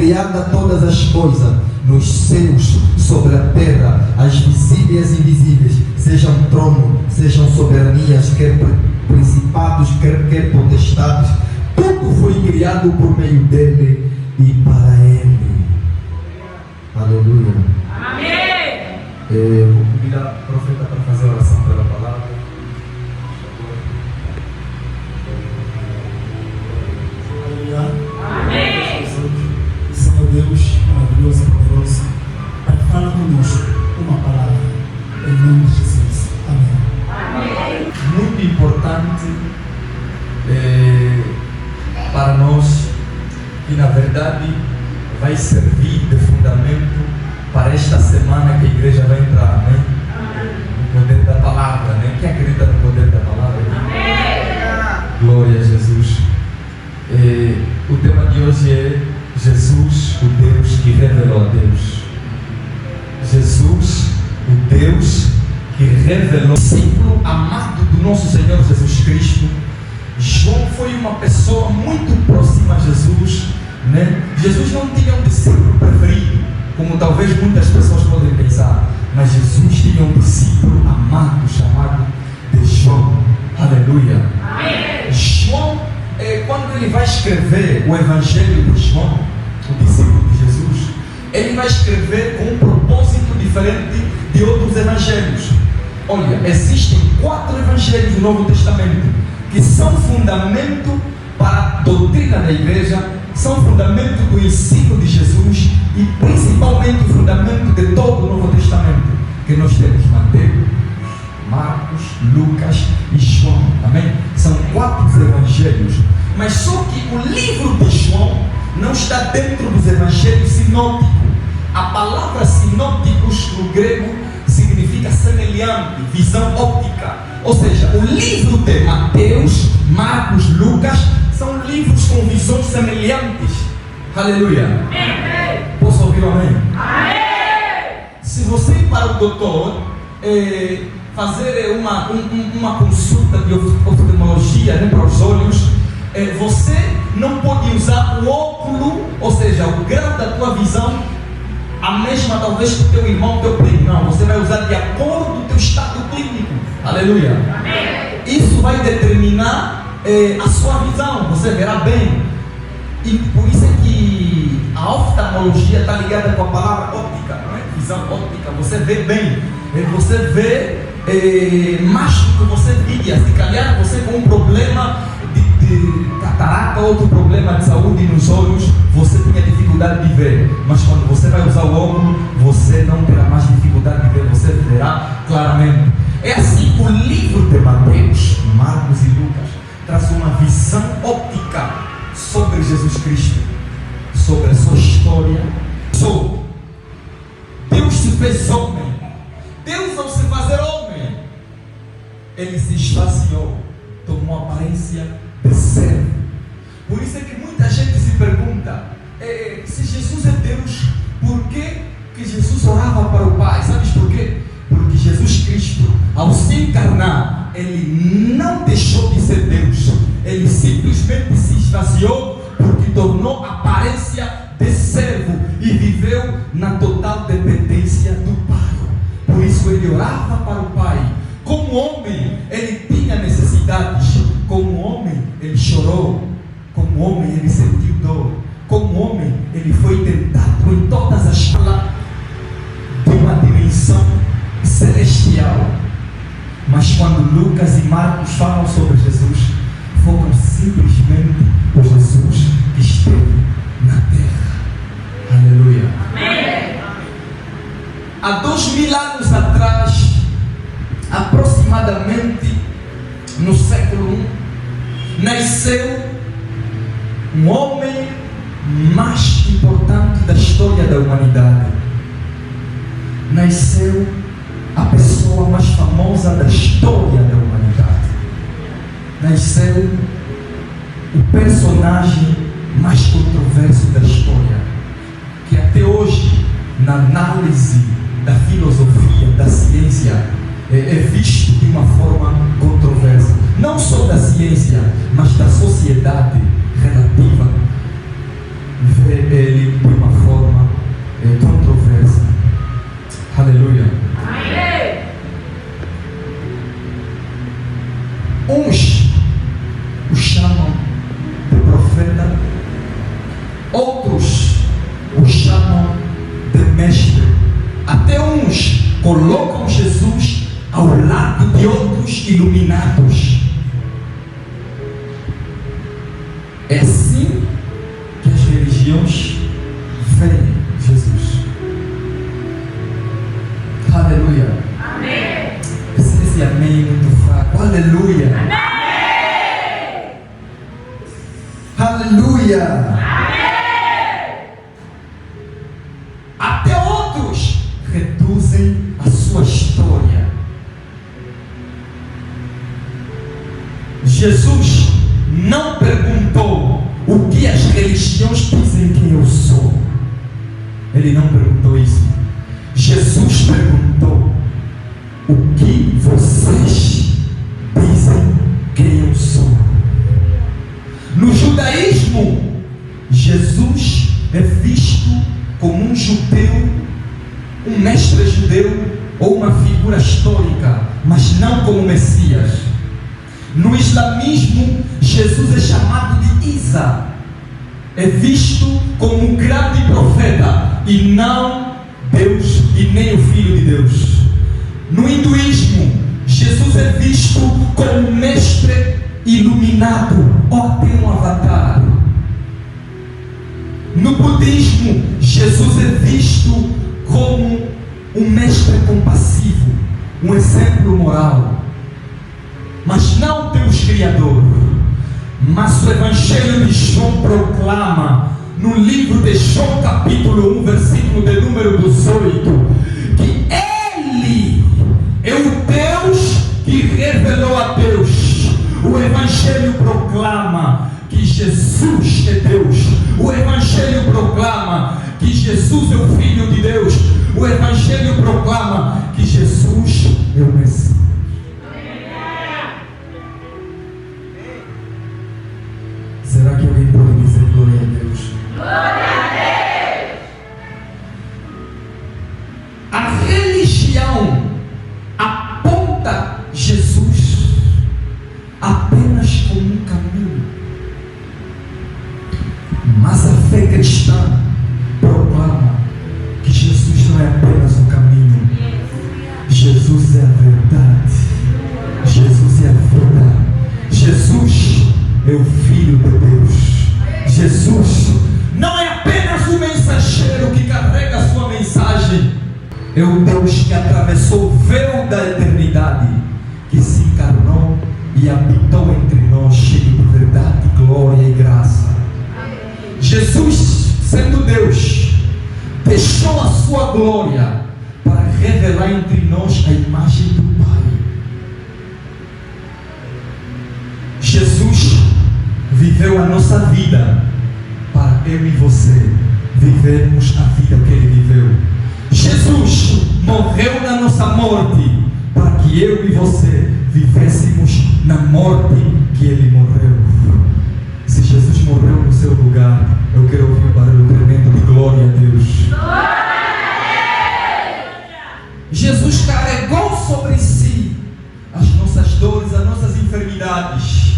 criadas todas as coisas, nos céus, sobre a terra, as visíveis e invisíveis, sejam trono, sejam soberanias, quer principados, quer potestades, tudo foi criado por meio dele e para ele. Aleluia. Amém. Vou convidar a profeta para fazer a oração pela palavra. Amém. Senhor Deus, maravilhoso e poderoso, Pai, fala conosco uma palavra, em nome de Jesus. Amém. Muito importante para nós, que na verdade vai servir de fundamento para esta semana que a igreja vai entrar, amém? No poder da palavra, né? Quem acredita no poder da palavra? Amém. Glória a Jesus. O tema de hoje é Jesus, o Deus que revelou a Deus. Jesus, o Deus que revelou. Discípulo amado do nosso Senhor Jesus Cristo. João foi uma pessoa muito próxima a Jesus, né? Jesus não tinha um discípulo preferido, como talvez muitas pessoas podem pensar, mas Jesus tinha um discípulo amado chamado de João. Aleluia. Amém. João, quando ele vai escrever o Evangelho de João, o discípulo de Jesus, ele vai escrever com um propósito diferente de outros evangelhos. Olha, existem 4 evangelhos do Novo Testamento que são fundamento para a doutrina da igreja, são fundamento do ensino de Jesus e principalmente o fundamento de todo o Novo Testamento, que nós temos Mateus, Marcos, Lucas e João, amém? São 4 evangelhos, mas só que o livro de João não está dentro dos evangelhos sinóticos. A palavra sinóticos no grego significa semelhante, visão óptica, ou seja, o livro de Mateus, Marcos, Lucas são livros com visões semelhantes. Aleluia. Amém. Posso ouvir um amém? Amém. Se você ir para o doutor fazer uma consulta de oftalmologia, né, para os olhos, você não pode usar o óculo, ou seja, o grau da tua visão a mesma talvez que o teu irmão, teu primo. Não, você vai usar de acordo com o teu estado clínico. Aleluia. Amém. Isso vai determinar a sua visão, você verá bem. E por isso é que a oftalmologia está ligada com a palavra óptica, não é? Visão óptica, você vê bem, você vê mais do que você via. Se calhar você com um problema de catarata, outro problema de saúde nos olhos, você tinha dificuldade de ver, mas quando você vai usar o óculos, você não terá mais dificuldade de ver, você verá claramente. É assim que o livro de Mateus, Marcos e Lucas traz uma visão óptica sobre Jesus Cristo, sobre a sua história. Deus se fez homem. Deus, ao se fazer homem, ele se esvaziou, tomou a aparência de servo. Por isso é que muita gente se pergunta, se Jesus é Deus, por que Jesus orava para o Pai? Sabes por quê? Porque Jesus Cristo, ao se encarnar, ele não deixou de ser Deus, ele simplesmente se esvaziou, porque tornou a aparência de servo e viveu na total dependência do Pai. Por isso ele orava para o Pai. Como homem, ele tinha necessidades. Como homem, ele chorou. Como homem, ele sentiu dor. Como homem, ele foi tentado em todas as palavras de uma dimensão celestial. Mas quando Lucas e Marcos falam sobre Jesus, focam simplesmente por Jesus que esteve na terra. Aleluia. Amém. Há 2000 anos atrás, aproximadamente no século I, nasceu um homem mais importante da história da humanidade. Nasceu a pessoa mais famosa da história da humanidade. Nasceu o personagem mais controverso da história, que até hoje, na análise da filosofia, da ciência, é visto de uma forma controversa. Não só da ciência, mas da sociedade relativa. vê ele de uma forma controversa. Aleluia. Amém. Uns o chamam de profeta, outros o chamam de mestre. Até uns colocam Jesus ao lado de outros iluminados. É assim que as religiões veem Jesus. Aleluia. Amém. Esse amém é muito fraco. Aleluia. Amém. Aleluia. Amém. Até outros reduzem a sua história. Jesus não perguntou o que as religiões dizem que eu sou. Ele não perguntou isso. Jesus perguntou: o que vocês dizem que eu sou? No judaísmo, Jesus é visto como um judeu, um mestre judeu ou uma figura histórica, mas não como Messias. No islamismo, Jesus é chamado de Isa, é visto como um grande profeta e não Deus e nem o Filho de Deus. No hinduísmo, Jesus é visto como um mestre iluminado ou até um avatar. No budismo, Jesus é visto como um mestre compassivo, um exemplo moral, mas não Deus Criador. Mas o Evangelho de João proclama, no livro de João capítulo 1, versículo de número 18, que Ele é o Deus que revelou a Deus. O Evangelho proclama que Jesus é Deus. O Evangelho proclama que Jesus é o Filho de Deus. O Evangelho proclama que Jesus é o Messias. Será que alguém pode dizer glória a Deus? Glória a Deus. A religião aponta Jesus apenas como um caminho, mas a fé cristã proclama que Jesus não é apenas um caminho. Jesus é a verdade. Jesus é a vida. Jesus é o Filho de Deus. Jesus não é apenas um mensageiro que carrega a sua mensagem. É o Deus que atravessou o véu da eternidade, que se encarnou e habitou entre nós, cheio de verdade, glória e graça. Jesus, sendo Deus, deixou a sua glória para revelar entre nós a imagem do Pai. Jesus viveu a nossa vida para eu e você vivermos a vida que Ele viveu. Jesus morreu na nossa morte para que eu e você vivêssemos na morte que Ele morreu. Se Jesus morreu no seu lugar, eu quero ouvir um barulho tremendo de glória a Deus. Jesus carregou sobre si as nossas dores, as nossas enfermidades.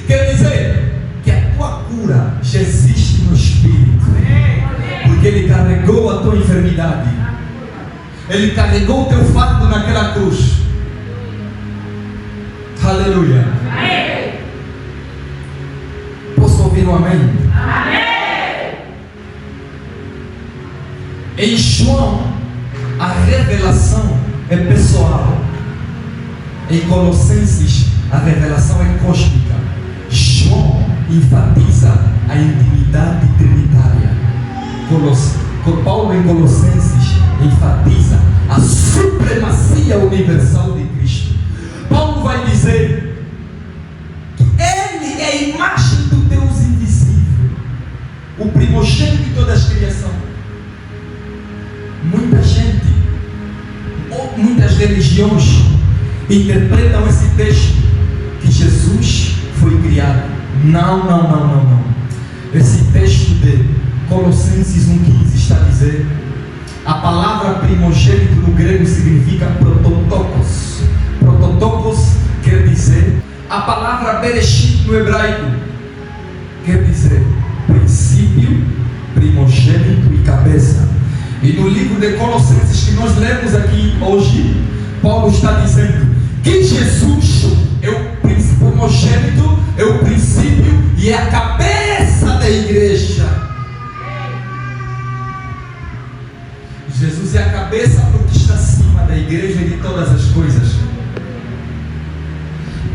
Quer dizer que a tua cura já existe no Espírito, porque Ele carregou a tua enfermidade. Ele carregou o teu fardo naquela cruz. Aleluia. Amém. Posso ouvir um amém? Amém. Em João, a revelação é pessoal. Em Colossenses, a revelação é cósmica. João enfatiza a intimidade trinitária. Paulo em Colossenses enfatiza a supremacia universal de Cristo. Paulo vai dizer que Ele é a imagem do Deus invisível, o primogênito de toda a criação. Muita gente, ou muitas religiões, interpretam esse texto que Jesus foi criado. Não. Esse texto de Colossenses 1,15 está a dizer: a palavra primogênito no grego significa prototokos. Prototokos quer dizer, a palavra bereshit no hebraico quer dizer princípio, primogênito e cabeça. E no livro de Colossenses que nós lemos aqui hoje, Paulo está dizendo que Jesus é o primogênito, é o princípio e é a cabeça da igreja. Jesus é a cabeça porque está acima da igreja e de todas as coisas.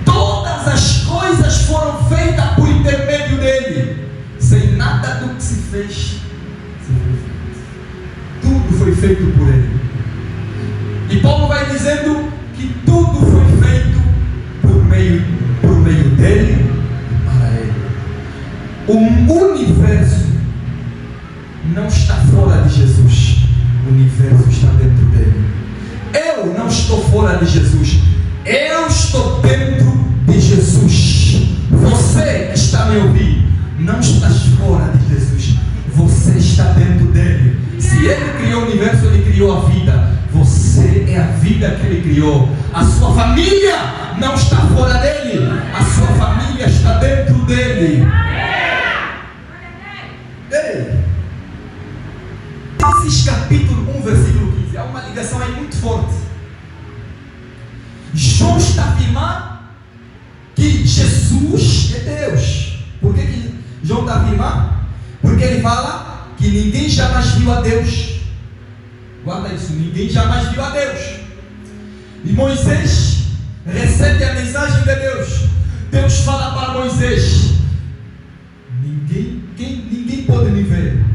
Todas as coisas foram feitas por intermédio dele. Sem nada do que se fez, tudo foi feito por ele. E Paulo vai dizendo que tudo foi feito por meio dele e para ele. O universo não está fora de Jesus. O universo está dentro dele. Eu não estou fora de Jesus. Eu estou dentro de Jesus. Você que está me ouvindo, não estás fora de Jesus. Você está dentro dele. Se ele criou o universo, ele criou a vida. Você é a vida que ele criou. A sua família não está fora dele. A sua família está dentro dele. Ei! Gênesis capítulo 1, versículo 15. Há uma ligação aí muito forte. João está afirmando que Jesus é Deus. Por que João está afirmando? Porque ele fala que ninguém jamais viu a Deus. Guarda isso, ninguém jamais viu a Deus. E Moisés recebe a mensagem de Deus. Deus fala para Moisés: ninguém pode me ver.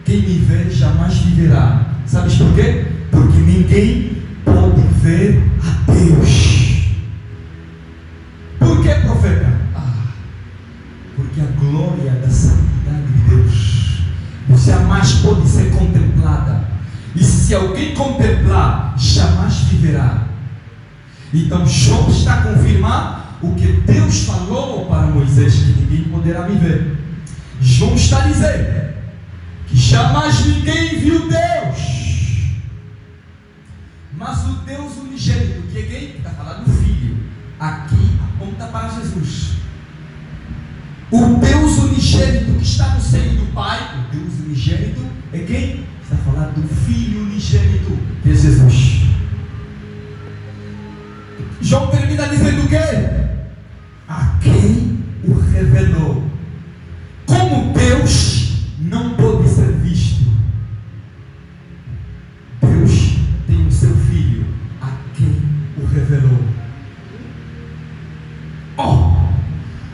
Quem me vê jamais viverá. Sabes por quê? Porque ninguém pode ver a Deus. Por que, profeta? Porque a glória da santidade de Deus jamais pode ser contemplada. E se alguém contemplar, jamais viverá. Então João está a confirmar o que Deus falou para Moisés, que ninguém poderá me ver. João está a dizer que jamais ninguém viu Deus. Mas o Deus unigênito, que é quem? Está falando do Filho. Aqui aponta para Jesus. O Deus unigênito que está no seio do Pai, o Deus unigênito é quem? Está falando do Filho unigênito, que é Jesus. João termina dizendo o quê? A quem o revelou. Como Deus não pode ser visto, Deus tem o seu Filho, a quem o revelou.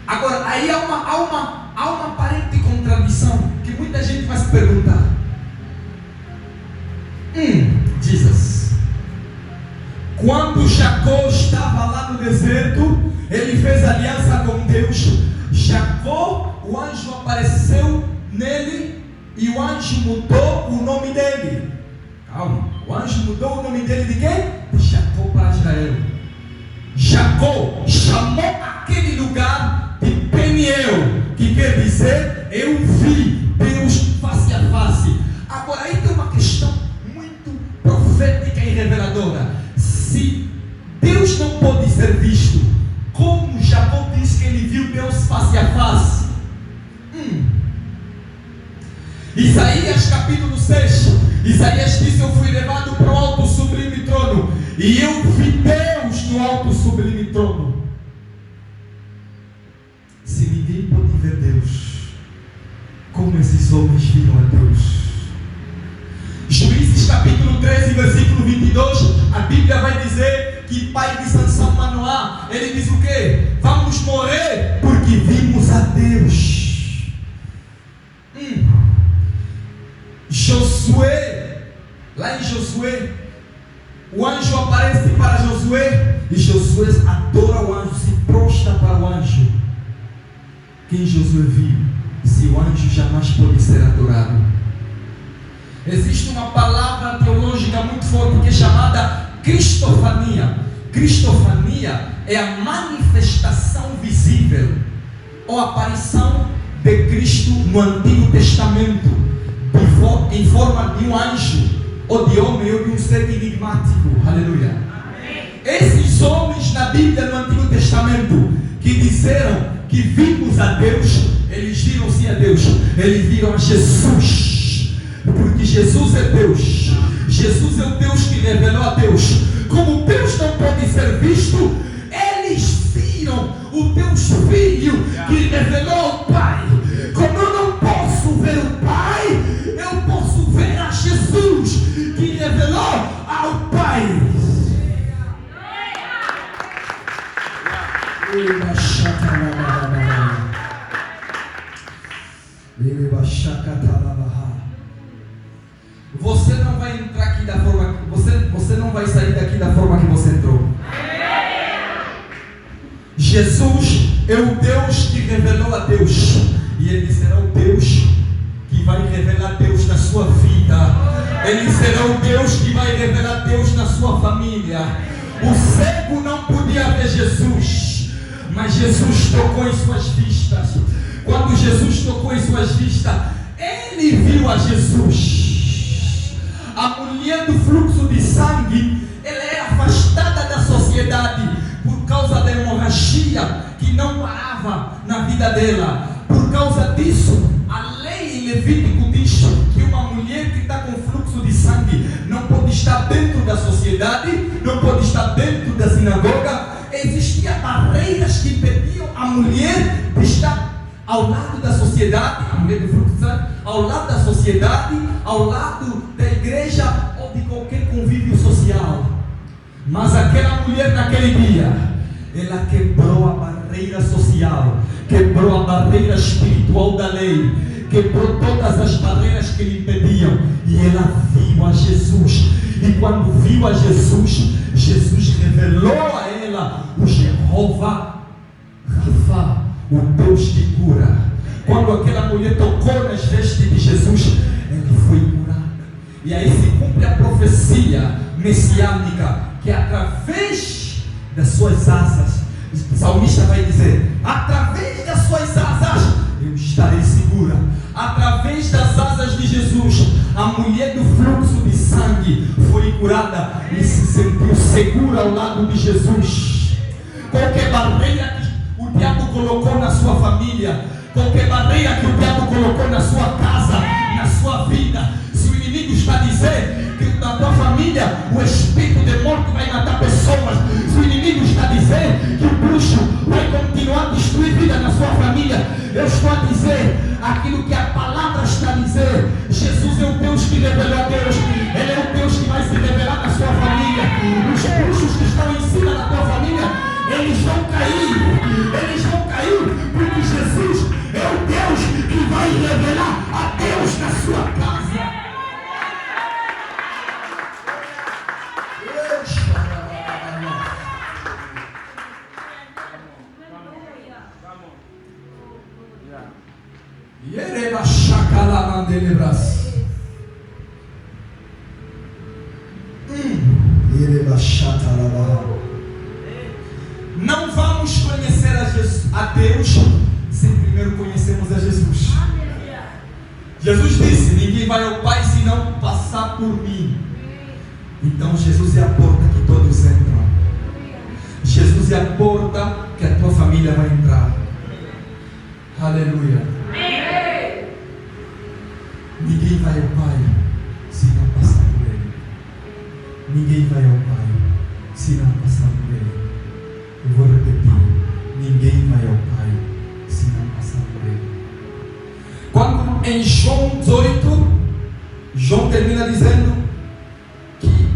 Agora, aí há uma aparente contradição que muita gente vai se perguntar. Jesus, quando Jacó estava lá no deserto, ele fez aliança com Deus. Jacó, o anjo apareceu nele e o anjo mudou o nome dele. Calma, o anjo mudou o nome dele de quem? De Jacó para Israel. Jacó chamou aquele lugar de Peniel, que quer dizer eu vi Deus face a face. Agora aí tem uma questão muito profética e reveladora. Se Deus não pode ser visto, como Jacó diz que ele viu Deus face a face? Isaías capítulo 6, Isaías disse: eu fui levado para o alto sublime trono, e eu vi Deus no alto sublime trono. Se ninguém pode ver Deus, como esses homens viram a Deus? Juízes capítulo 13, versículo 22, a Bíblia vai dizer que pai de Sansão, Manoá, ele diz o quê? Vamos morrer porque vimos a Deus. Josué, lá em Josué, o anjo aparece para Josué e Josué adora o anjo, se prostra para o anjo. Quem Josué viu? Se o anjo jamais pode ser adorado. Existe uma palavra teológica muito forte que é chamada cristofania. Cristofania é a manifestação visível ou aparição de Cristo no Antigo Testamento em forma de um anjo, ou de homem, ou de um ser enigmático. Aleluia. Esses homens na Bíblia no Antigo Testamento que disseram que vimos a Deus, eles viram sim a Deus, eles viram a Jesus, porque Jesus é Deus. Jesus é o Deus que revelou a Deus. Como Deus não pode ser visto, eles viram o Deus Filho que revelou ao Pai. Como eu não posso ver o Pai, eu posso ver a Jesus que revelou ao Pai. Você não vai entrar aqui da forma que você não vai sair daqui da forma que você entrou. Jesus é o Deus que revelou a Deus, e Ele será o Deus que vai revelar Deus na sua vida. Ele será o Deus que vai revelar Deus na sua família. O cego não podia ver Jesus, mas Jesus tocou em suas vistas. Quando Jesus tocou em suas vistas, ele viu a Jesus. A mulher do fluxo de sangue, ela era afastada da sociedade por causa da hemorragia que não parava na vida dela. Por causa disso, a lei em Levítico diz que uma mulher que está com fluxo de sangue não pode estar dentro da sociedade, não pode estar dentro da sinagoga. Existiam barreiras que impediam a mulher de estar ao lado da sociedade, a mulher do fluxo de sangue, ao lado da sociedade, ao lado da igreja ou de qualquer convívio social. Mas aquela mulher naquele dia, ela quebrou a barreira social, quebrou a barreira espiritual da lei, quebrou todas as barreiras que lhe impediam, e ela viu a Jesus. E quando viu a Jesus, Jesus revelou a ela o Jeová Rafa, o Deus que cura. Quando aquela mulher tocou nas vestes de Jesus, ela foi curada. E aí se cumpre a profecia messiânica, que através das suas asas, o salmista vai dizer: através das suas asas eu estarei segura. Através das asas de Jesus, a mulher do fluxo de sangue foi curada e se sentiu segura ao lado de Jesus. Qualquer barreira que o diabo colocou na sua família, qualquer barreira que o diabo colocou na sua casa, na sua vida, se o inimigo está a dizer que na tua família o espírito de morte vai matar pessoas, se o inimigo está a dizer que o bruxo vai continuar a destruir vida na sua família, eu estou a dizer aquilo que a palavra está a dizer. Jesus é o Deus que revelou a Deus, Ele é o Deus que vai se revelar na sua família. Os bruxos que estão em cima da tua família, eles vão cair, porque Jesus é o Deus que vai revelar a Deus na sua casa. Não vamos conhecer a Deus sem primeiro conhecermos a Jesus. Jesus disse: ninguém vai ao Pai se não passar por mim. Então Jesus é a porta que todos entram. Jesus é a porta que a tua família vai entrar. Aleluia. Ninguém vai ao Pai se não passar por Ele. Ninguém vai ao Pai se não passar por Ele. Eu vou repetir: ninguém vai ao Pai se não passar por Ele. Quando em João 18, João termina dizendo que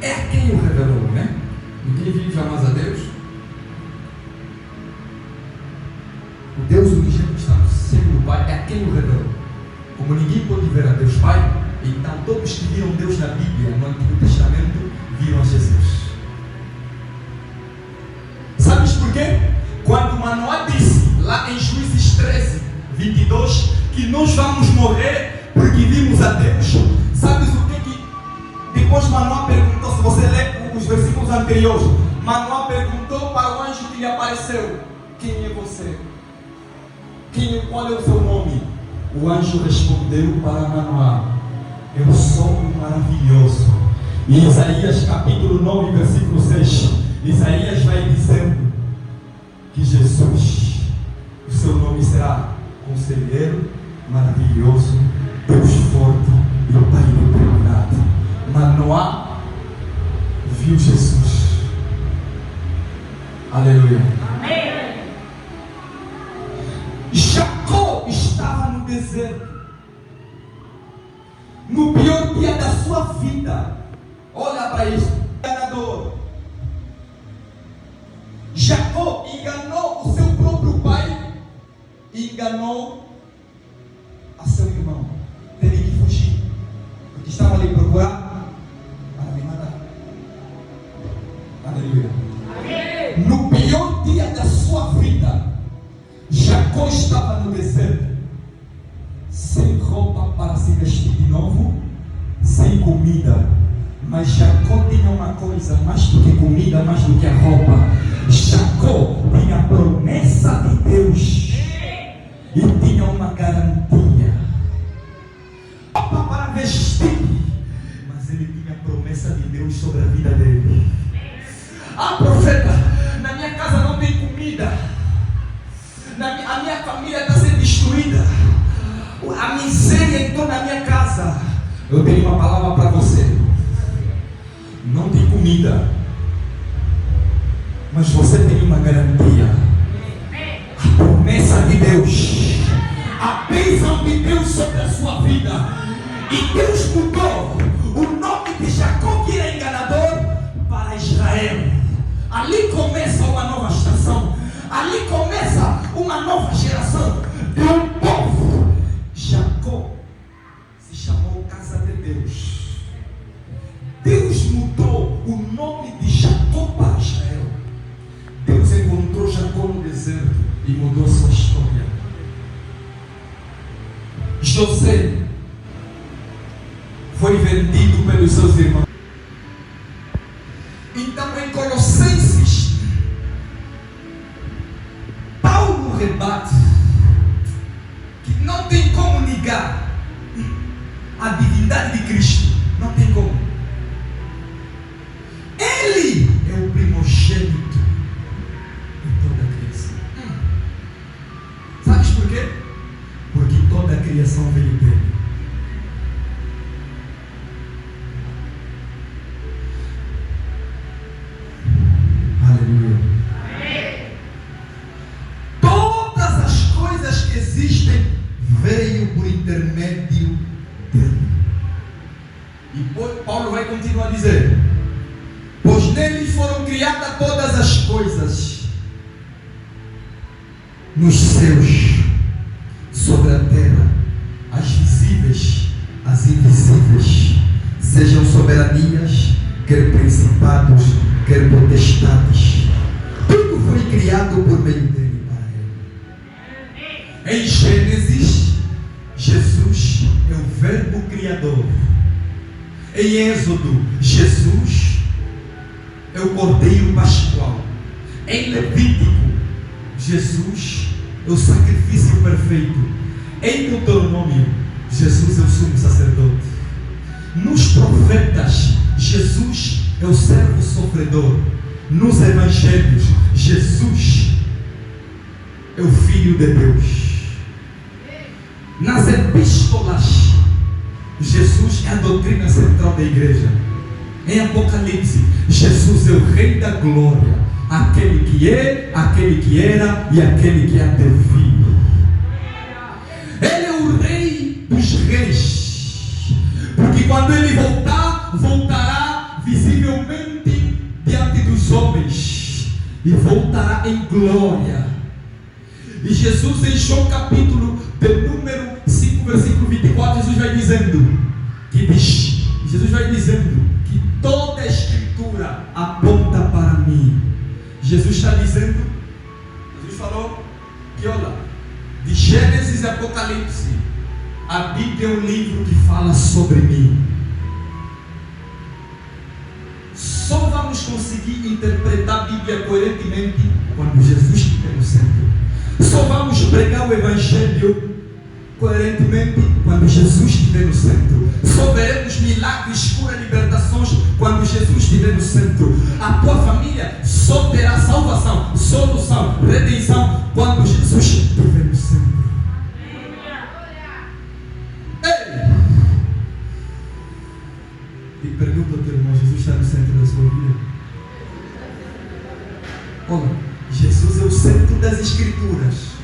é a quem o revelou, né? Ninguém viu jamais a Deus. O Deus unigênito que está no seio do Pai é a quem o revelou. Como ninguém pôde ver a Deus Pai, então todos que viram Deus na Bíblia, no Antigo Testamento, viram a Jesus. Sabes por quê? Quando Manoá disse, lá em Juízes 13, 22, que nós vamos morrer porque vimos a Deus. Sabes o que depois Manoá perguntou? Se você lê os versículos anteriores, Manoá perguntou para o anjo que lhe apareceu: quem é você? Qual é o seu nome? O anjo respondeu para Manoá: eu sou um maravilhoso. Em Isaías capítulo 9, versículo 6, Isaías vai dizendo que Jesus, o seu nome será Conselheiro Maravilhoso, Deus Forte e o Pai da Eternidade. Manoá viu Jesus. Aleluia. Amém. Jacó estava no deserto, no pior dia da sua vida. Olha para isso, enganador. Jacó enganou o seu próprio pai e enganou a seu irmão. Teve que fugir, porque estava ali procurar para me matar. Aleluia. Amém. No pior dia da sua vida, Jacó estava no deserto, sem roupa para se vestir de novo, sem comida. Mas Jacó tinha uma coisa, mais do que comida, mais do que a roupa. Jacó tinha a promessa de Deus e tinha uma garantia. Roupa para vestir, mas ele tinha a promessa de Deus sobre a vida dele. Ah, profeta, na minha casa não tem comida, a minha família está sendo destruída, a miséria entrou na minha casa. Eu tenho uma palavra para você. Não tem comida, mas você tem uma garantia. A promessa de Deus, a bênção de Deus sobre a sua vida. E Deus mudou o nome de Jacó, que era enganador, para Israel. Ali começa uma nova estação, ali começa uma nova geração de um povo. Jacó se chamou Casa de Deus. Deus mudou o nome de Jacó para Israel. Deus encontrou Jacó no deserto e mudou sua história. José foi vendido pelos seus irmãos. Então, em Colossenses, Paulo rebate que não tem como negar a divindade de Cristo. Não tem como. Ele é o primogênito de toda a criação. Sabes por quê? Porque toda a criação veio dele. Aleluia. Todas as coisas que existem veio por intermédio dele. E Paulo vai continuar a dizer: pois nele foram criadas todas as coisas, nos céus, sobre a terra, as visíveis, as invisíveis, sejam soberanias, quer principados, quer potestades. Tudo foi criado por meio dele para ele. Em Gênesis, Jesus é o verbo criador. Em Êxodo, Jesus é o Cordeiro Pascual. Em Levítico, Jesus é o sacrifício perfeito. Em Deuteronômio, Jesus é o sumo sacerdote. Nos profetas, Jesus é o servo sofredor. Nos evangelhos, Jesus é o Filho de Deus. Nas epístolas, Jesus é a doutrina central da igreja. Em Apocalipse, Jesus é o Rei da Glória, aquele que é, aquele que era e aquele que há de vir. Ele é o Rei dos Reis, porque quando ele voltar, voltará visivelmente diante dos homens e voltará em glória. E Jesus, em João capítulo de número 5, versículo 24, Jesus vai dizendo que toda a escritura aponta para mim. Jesus está dizendo, Jesus falou que olha, de Gênesis e Apocalipse, a Bíblia é um livro que fala sobre mim. Só vamos conseguir interpretar a Bíblia coerentemente quando Jesus estiver no centro. Só vamos pregar o Evangelho coerentemente quando Jesus estiver no centro. Só veremos milagres, cura, libertações quando Jesus estiver no centro. A tua família só terá salvação, solução, redenção quando Jesus estiver no centro. Ei! E pergunta ao teu irmão: Jesus está no centro da sua vida? Olha, Jesus é o centro das Escrituras.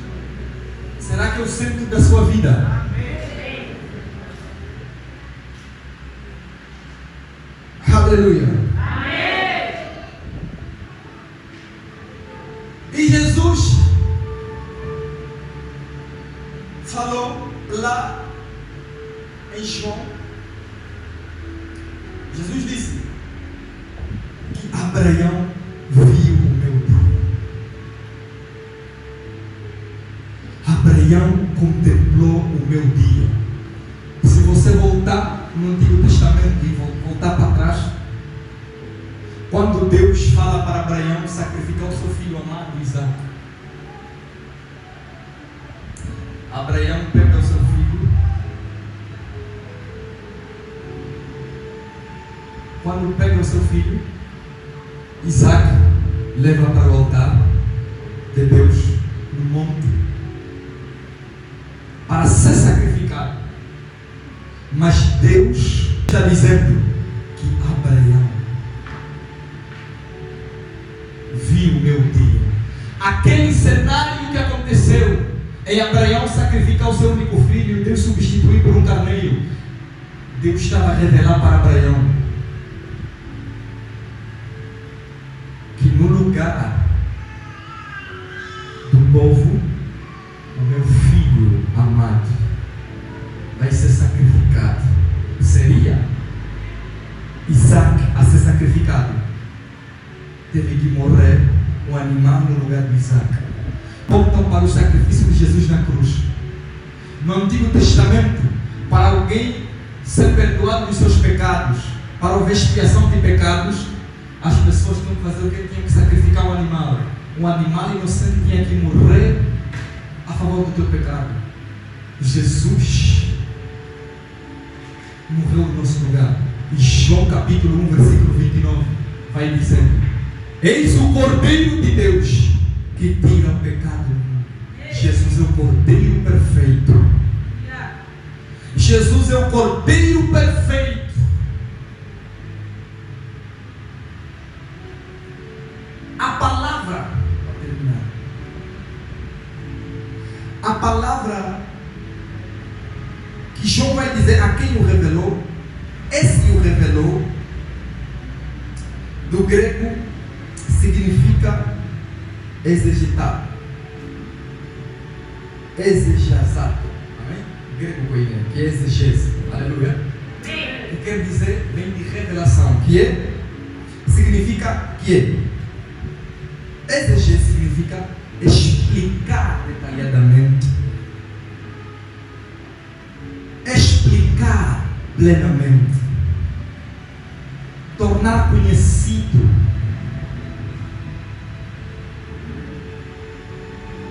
Será que é o centro da sua vida? Aleluia. E Jesus falou lá em João. Jesus disse que Abraão viu o meu dia. Abraão contemplou o meu dia. Se você voltar no Antigo Testamento e voltar para trás, quando Deus fala para Abraão sacrificar o seu filho amado Isaac, Abraão pega o seu filho. Quando pega o seu filho, Isaac leva para o altar de Deus no monte para ser sacrificado. Mas Deus está dizendo que Abraão viu o meu dia. Aquele cenário que aconteceu em Abraão sacrificar o seu único filho, Deus substituir por um carneiro. Deus estava a revelar para Abraão que no lugar do povo, o meu filho amado vai ser sacrificado. Seria Isaac a ser sacrificado. Teve que morrer um animal no lugar de Isaac. Voltam para o sacrifício de Jesus na cruz. No Antigo Testamento, para alguém ser perdoado dos seus pecados, para haver expiação de pecados, as pessoas tinham que fazer o que? Tinham que sacrificar um animal. Um animal inocente tinha que morrer a favor do teu pecado. Jesus morreu no nosso lugar. E João capítulo 1, versículo 29 vai dizendo: eis o Cordeiro de Deus que tira o pecado do mundo. Jesus é o Cordeiro perfeito. Jesus é o Cordeiro perfeito. A palavra, para terminar, a palavra que João vai dizer a quem o revelou, esse o revelou, do grego significa exegetar, exegezato, amém? Grego coelho, que é exegese, aleluia. Que quer dizer, vem de revelação, que é, significa que é. Exegese significa explicar detalhadamente, explicar plenamente, tornar conhecido.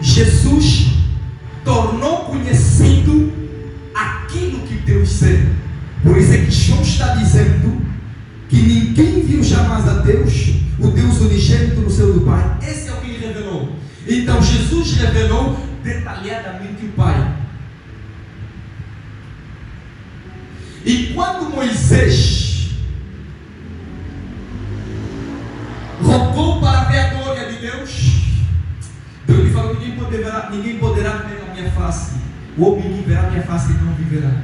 Jesus tornou conhecido aquilo que Deus é. Por isso é que João está dizendo que ninguém viu jamais a Deus, o Deus unigênito no seio do Pai. Esse é o que ele revelou. Então Jesus revelou detalhadamente o Pai. E quando Moisés rogou para ver a glória de Deus, Deus lhe falou: ninguém poderá ver a minha face. O homem que verá a minha face não viverá.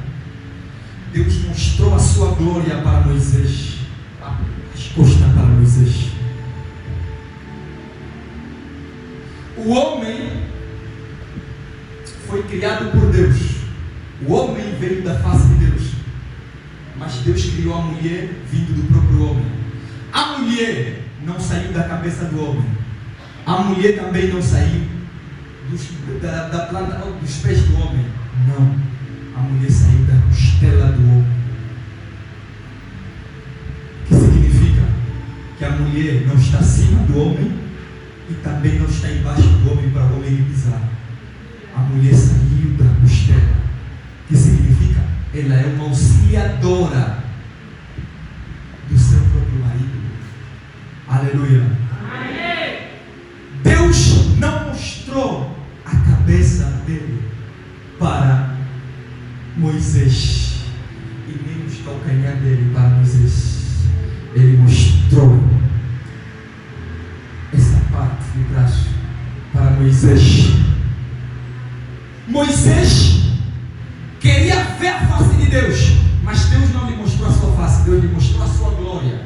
Deus mostrou a sua glória para Moisés. A resposta para Moisés. O homem foi criado por Deus. O homem veio da face de Deus. Mas Deus criou a mulher vindo do próprio homem. A mulher não saiu da cabeça do homem. A mulher também não saiu da planta dos pés do homem. Não. A mulher saiu da costela do homem. O que significa? Que a mulher não está acima do homem e também não está embaixo do homem para o homem pisar. a mulher saiu da costela, que significa ela é uma auxiliadora do seu próprio marido. Aleluia. Amém. Deus não mostrou a cabeça dele para Moisés e nem os calcanhar dele para Moisés. Ele mostrou essa parte de braço para Moisés. Moisés queria ver a face de Deus, mas Deus não lhe mostrou a sua face, Deus lhe mostrou a sua glória.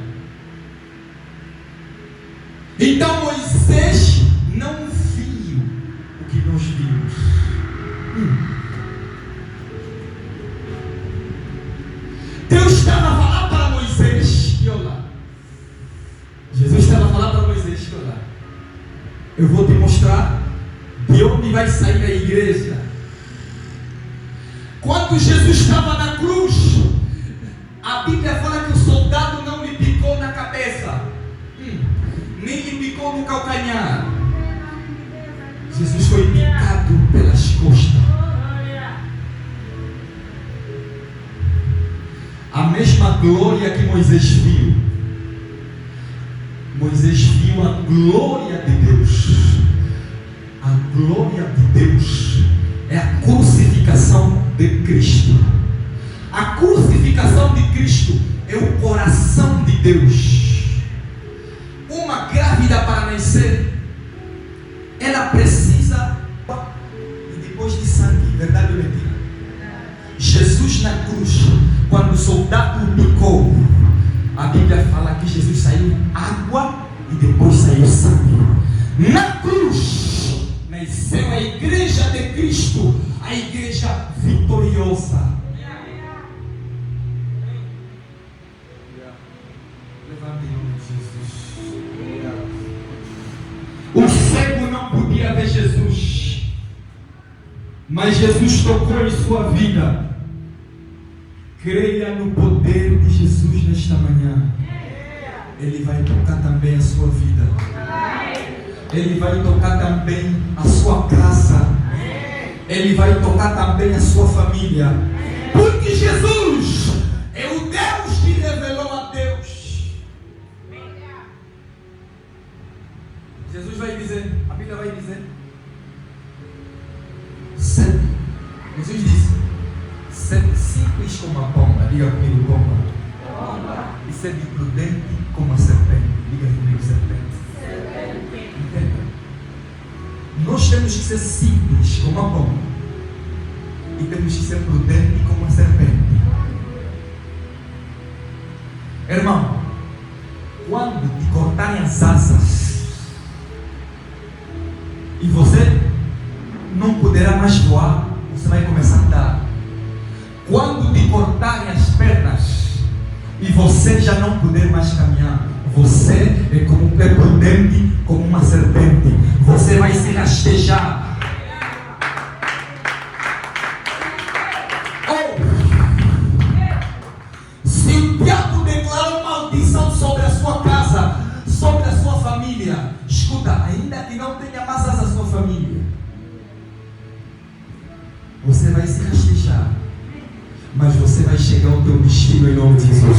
Então Moisés não viu o que nós vimos. Deus estava a falar para Moisés, que olha, Jesus estava a falar para Moisés, que olha, eu vou te mostrar de onde vai sair a igreja. Quando Jesus estava na cruz, a Bíblia fala que o soldado não lhe picou na cabeça, nem lhe picou no calcanhar. Jesus foi picado pelas costas. A mesma glória que Moisés viu. Moisés viu a glória de Deus. A glória de Deus é a crucificação de Cristo. A crucificação de Cristo é o coração de Deus. Uma grávida para nascer, ela precisa e depois de sangue, verdade ou mentira? Jesus na cruz, quando o soldado picou, a Bíblia fala que Jesus saiu água e depois saiu sangue. Na cruz nasceu a igreja de Cristo, a igreja vitoriosa. Levante em nome de Jesus. O cego não podia ver Jesus, mas Jesus tocou em sua vida. Creia no poder de Jesus nesta manhã. Ele vai tocar também a sua vida. Ele vai tocar também a sua casa. Ele vai tocar também a sua família. Porque Jesus é o Deus que revelou a Deus. Jesus vai dizer, a Bíblia vai dizer, sede. Jesus disse, sede simples como a pomba, diga comigo pomba. E sede prudente como a serpente, diga comigo serpente. Entenda? Nós temos que ser simples como a pomba e temos que ser prudente como a serpente. Irmão, quando te cortarem as asas e você não poderá mais voar, você vai começar a andar. Quando te cortarem as pernas e você já não puder mais caminhar, você é prudente como uma serpente. Você vai se rastejar. Se o diabo declarou maldição sobre a sua casa, sobre a sua família, escuta, ainda que não tenha mais a sua família, você vai se rastejar, mas você vai chegar ao teu destino em nome de Jesus.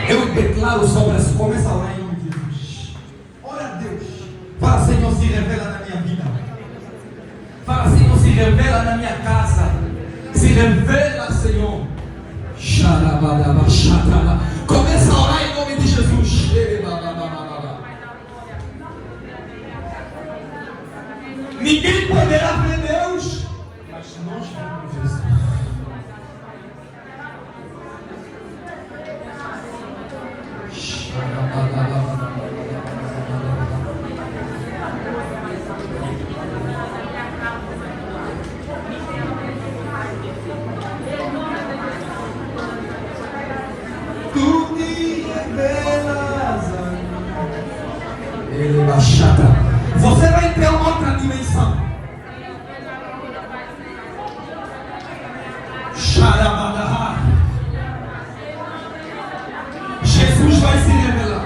Eu declaro sobre as... Começa a orar em nome de Jesus. Ora a Deus. Fala, Senhor, se revela na minha vida. Fala, Senhor, se revela na minha casa. Se revela, Senhor. Começa a orar em nome de Jesus. Ninguém poderá ver Deus, mas nós vemos Jesus. Tu te revelas a mim. Ele baixata. Você vai ter uma outra dimensão. Xarabadahá. Jesus vai se revelar.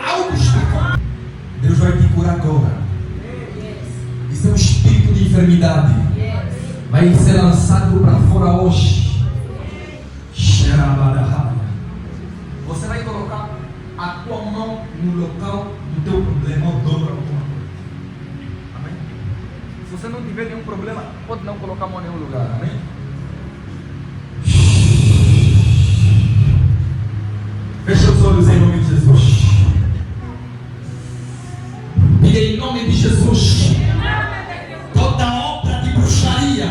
Algo está. Deus vai te curar agora. Isso é um espírito de enfermidade. Vai ser lançado para fora hoje. Você vai colocar a tua mão no local do teu problema. Dobra a tua mão. Amém? Se você não tiver nenhum problema, pode não colocar a mão em nenhum lugar. Amém? Fecha os olhos em nome de Jesus. Diga em nome de Jesus. Toda obra de bruxaria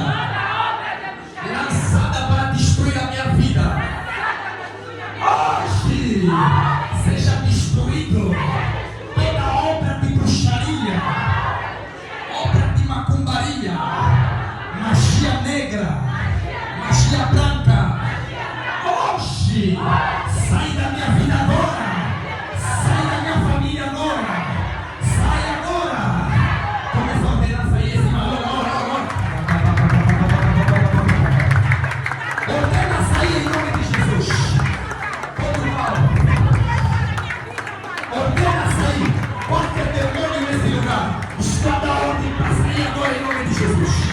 lançada para destruir a minha vida, hoje seja destruído. Toda obra de bruxaria, obra de macumbaria, magia negra, magia branca, hoje sai da minha vida agora. Sai da minha família agora. Sai agora. Começa a ordenar sair esse valor agora. Ordena sair em nome de Jesus. Todo mal. Ordena sair. Qualquer demônio nesse lugar. Está da ordem para sair agora em nome de Jesus.